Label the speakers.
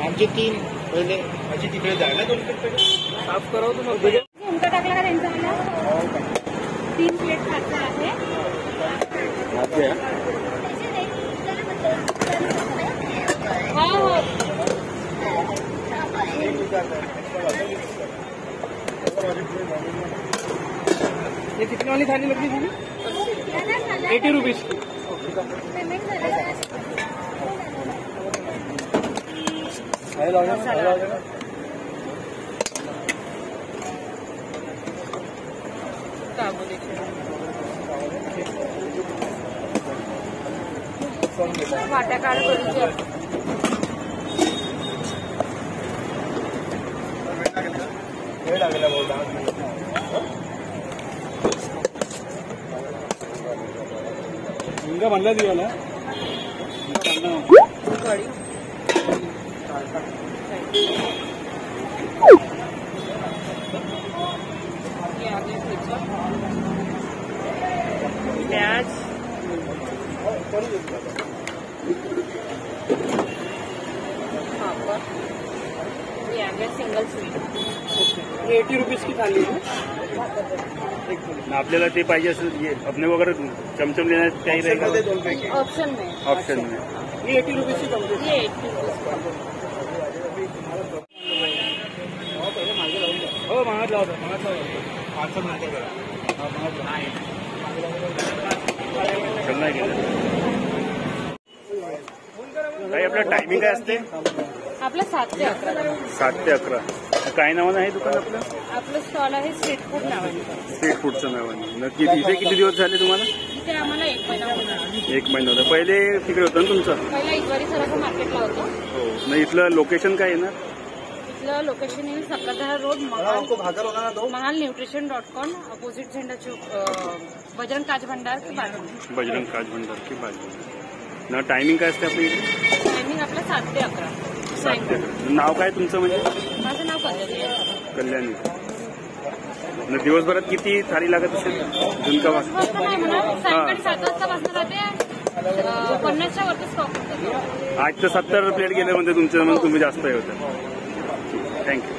Speaker 1: आमचे 3 पहिले माझी तिकडे जायला 2 प्लेट साफ करावं तुम्हाला
Speaker 2: उमटा टाकला का त्यांचा 3 प्लेट खायचं आहे हो हो
Speaker 1: ये कितने वाली थाली लगी थी 80 रुपीज की
Speaker 2: वाटा काढ करूया
Speaker 1: वेळ लागला बहुत इनका बनला दिया ना
Speaker 2: प्याज सिंगल स्वीट
Speaker 1: 80 रुपीज की थाली है आपल्याला ते पाहिजे असेल अपने वगैरह चमचम लेना काही रहेगा
Speaker 2: ऑप्शन में
Speaker 1: ये 80 रुपीज की चमचम
Speaker 2: ये 80
Speaker 1: हो मागत लावतो काही आपलं टायमिंग काय असते
Speaker 2: आपलं 7 ते 11
Speaker 1: 7 ते 11 काय नावानं आहे दुकान आपलं
Speaker 2: आपलं स्टॉल आहे स्ट्रीट फूड नावाने
Speaker 1: स्ट्रीट फूडचं नावाने नक्की इथे किती दिवस झाले तुम्हाला
Speaker 2: इथे आम्हाला 1 महिना होता
Speaker 1: 1 महिना होता पहिले तिकडे होतं ना तुमचं
Speaker 2: पहिला इतवारी सराफा मार्केटला होतं
Speaker 1: हो नाही इथलं लोकेशन काय येणार
Speaker 2: इथलं लोकेशन येईल सक्करदरा रोड महाल न्यूट्रिशन.com अपोजिट झेंडा चौक बजरंग काज भंडार की बाजू
Speaker 1: बजरंग काज भंडार की बाजू ना टायमिंग काय असते आपली
Speaker 2: टायमिंग आपलं 7 ते 11
Speaker 1: नाव काय तुमचं म्हणजे
Speaker 2: माझं नाव कल्याणी आहे
Speaker 1: कल्याणी दिवसभरात किती थाळी लागत असेल झुणका
Speaker 2: सायंकाळी 7 वाजता बसणार राहते 50च्या वरती स्टॉक होतं
Speaker 1: 8 ते 70 प्लेट गेले म्हणजे तुमचं मग तुम्ही जास्त हे होतं थँक्यू